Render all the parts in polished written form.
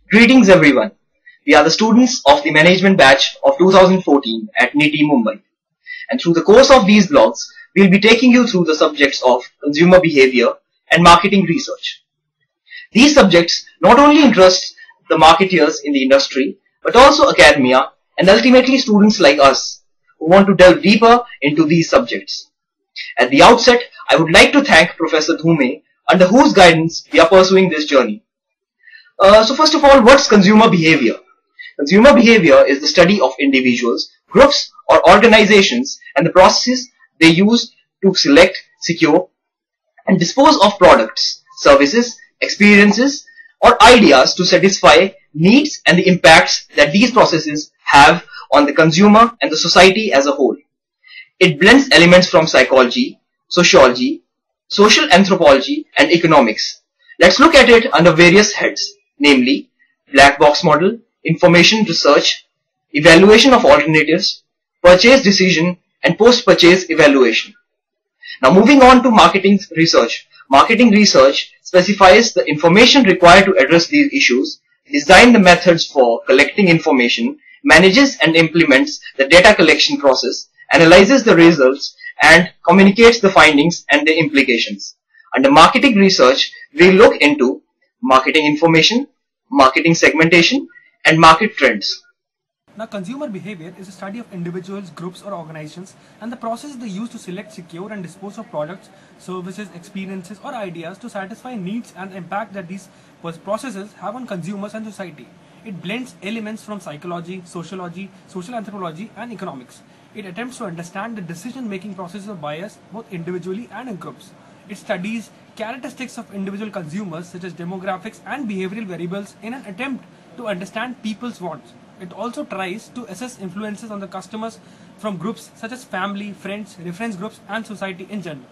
Greetings everyone. We are the students of the management batch of 2014 at NITI Mumbai. And through the course of these blogs, we will be taking you through the subjects of consumer behavior and marketing research. These subjects not only interest the marketeers in the industry, but also academia and ultimately students like us who want to delve deeper into these subjects. At the outset, I would like to thank Professor Dhume, under whose guidance we are pursuing this journey. So first of all, what's consumer behavior? Consumer behavior is the study of individuals, groups or organizations and the processes they use to select, secure and dispose of products, services, experiences or ideas to satisfy needs and the impacts that these processes have on the consumer and the society as a whole. It blends elements from psychology, sociology, social anthropology and economics. Let's look at it under various heads, namely black box model, information research, evaluation of alternatives, purchase decision and post-purchase evaluation. Now moving on to marketing research. Marketing research specifies the information required to address these issues, design the methods for collecting information, manages and implements the data collection process, analyzes the results and communicates the findings and the implications. Under marketing research, we look into marketing information, marketing segmentation and market trends. Now, consumer behavior is a study of individuals, groups or organizations and the process they use to select, secure and dispose of products, services, experiences or ideas to satisfy needs and the impact that these processes have on consumers and society. It blends elements from psychology, sociology, social anthropology and economics. It attempts to understand the decision-making processes of buyers both individually and in groups. It studies characteristics of individual consumers such as demographics and behavioral variables in an attempt to understand people's wants. It also tries to assess influences on the customers from groups such as family, friends, reference groups and society in general.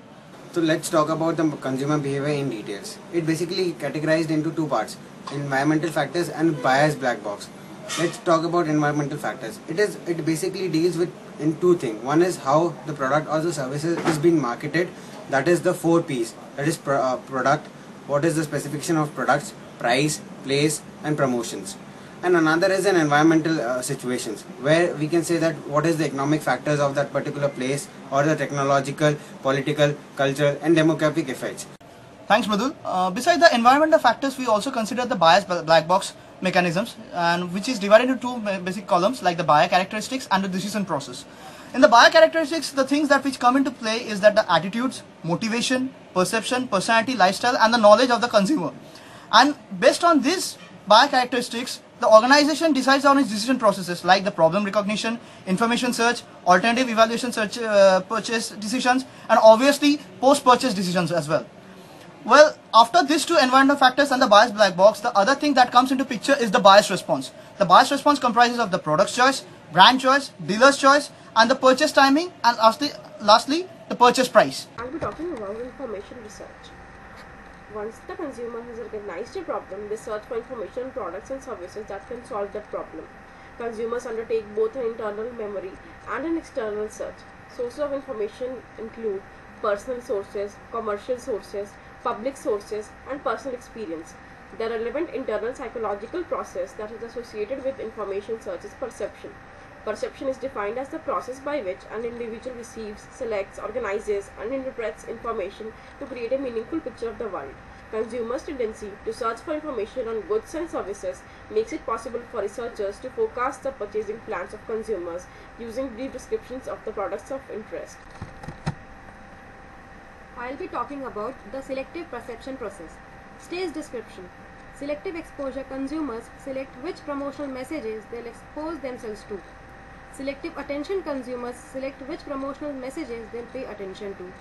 So let's talk about the consumer behavior in details. It basically categorized into two parts, environmental factors and buyer's black box. Let's talk about environmental factors. It basically deals with in two things. One is how the product or the services is being marketed. That is the 4 P's. That is product, what is the specification of products, price, place and promotions. And another is an environmental situations where we can say that what is the economic factors of that particular place or the technological, political, cultural and demographic effects. Thanks, Mridul. Besides the environmental factors, we also consider the buyer's black box mechanisms, and which is divided into two basic columns like the buyer characteristics and the decision process. In the buyer characteristics, the things that which come into play is that the attitudes, motivation, perception, personality, lifestyle and the knowledge of the consumer. And based on these buyer characteristics, the organization decides on its decision processes like the problem recognition, information search, alternative evaluation search, purchase decisions and obviously post-purchase decisions as well. Well, after these two environmental factors and the buyer's black box, the other thing that comes into picture is the buyer's response. The buyer's response comprises of the product's choice, brand choice, dealer's choice and the purchase timing and lastly the purchase price. I'll be talking about information research. Once the consumer has recognized a problem, they search for information on products and services that can solve that problem. Consumers undertake both an internal memory and an external search. Sources of information include personal sources, commercial sources, public sources and personal experience. The relevant internal psychological process that is associated with information search is perception. Perception is defined as the process by which an individual receives, selects, organizes and interprets information to create a meaningful picture of the world. Consumers' tendency to search for information on goods and services makes it possible for researchers to forecast the purchasing plans of consumers using brief descriptions of the products of interest. I'll be talking about the selective perception process. Stage description. Selective exposure. Consumers select which promotional messages they'll expose themselves to. Selective attention. Consumers select which promotional messages they'll pay attention to.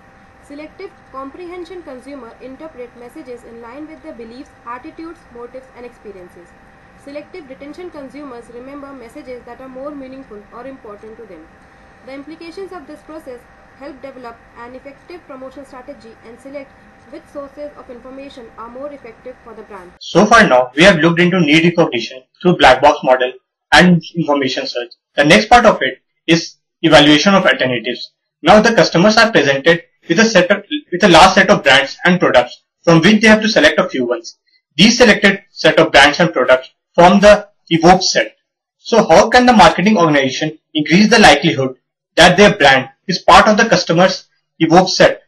Selective comprehension. Consumers interpret messages in line with their beliefs, attitudes, motives and experiences. Selective retention. Consumers remember messages that are more meaningful or important to them. The implications of this process help develop an effective promotional strategy and select which sources of information are more effective for the brand. So far now, we have looked into need recognition through black box model and information search. The next part of it is evaluation of alternatives. Now the customers are presented with a large set of brands and products from which they have to select a few ones. These selected set of brands and products from the evoked set. So how can the marketing organization increase the likelihood that their brand is part of the customer's evoked set?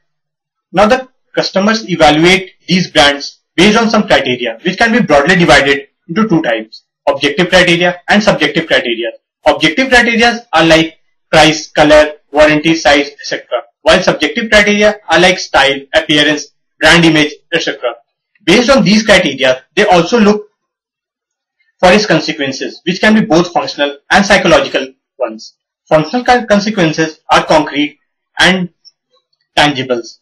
Now the customers evaluate these brands based on some criteria, which can be broadly divided into two types: objective criteria and subjective criteria. Objective criteria are like price, color, warranty, size, etc. While subjective criteria are like style, appearance, brand image, etc. Based on these criteria, they also look for its consequences, which can be both functional and psychological ones. Functional consequences are concrete and tangibles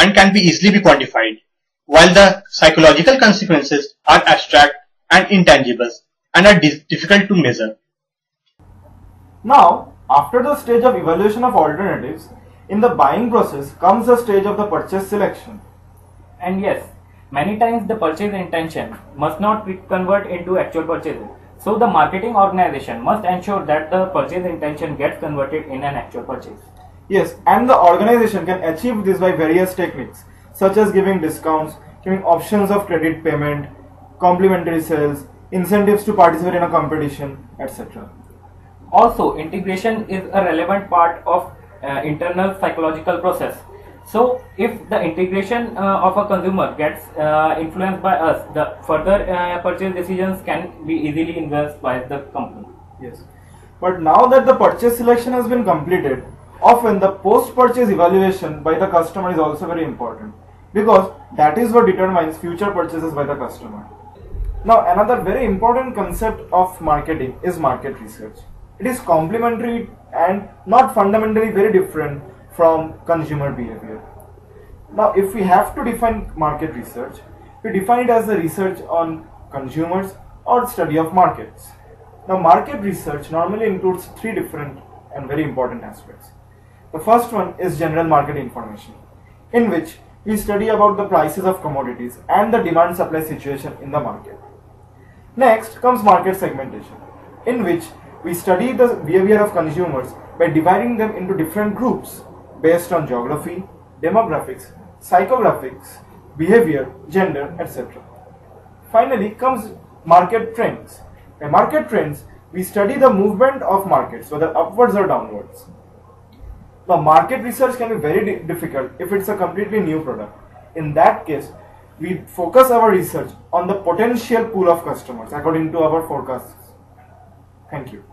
and can be easily be quantified, while the psychological consequences are abstract and intangibles and are difficult to measure. Now, after the stage of evaluation of alternatives, in the buying process comes the stage of the purchase selection. And yes, many times the purchase intention must not convert into actual purchases. So the marketing organization must ensure that the purchase intention gets converted in an actual purchase. Yes, and the organization can achieve this by various techniques, such as giving discounts, giving options of credit payment, complimentary sales, incentives to participate in a competition, etc. Also, integration is a relevant part of internal psychological process. So, if the integration of a consumer gets influenced by us, the further purchase decisions can be easily influenced by the company. Yes, but now that the purchase selection has been completed, often the post-purchase evaluation by the customer is also very important, because that is what determines future purchases by the customer. Now, another very important concept of marketing is market research. It is complementary and not fundamentally very different from consumer behavior. Now, if we have to define market research, we define it as the research on consumers or study of markets. Now, market research normally includes three different and very important aspects. The first one is general market information, in which we study about the prices of commodities and the demand-supply situation in the market. Next comes market segmentation, in which we study the behavior of consumers by dividing them into different groups based on geography, demographics, psychographics, behavior, gender, etc. Finally comes market trends. By market trends, we study the movement of markets, whether upwards or downwards. Now, market research can be very difficult if it's a completely new product. In that case, we focus our research on the potential pool of customers according to our forecasts. Thank you.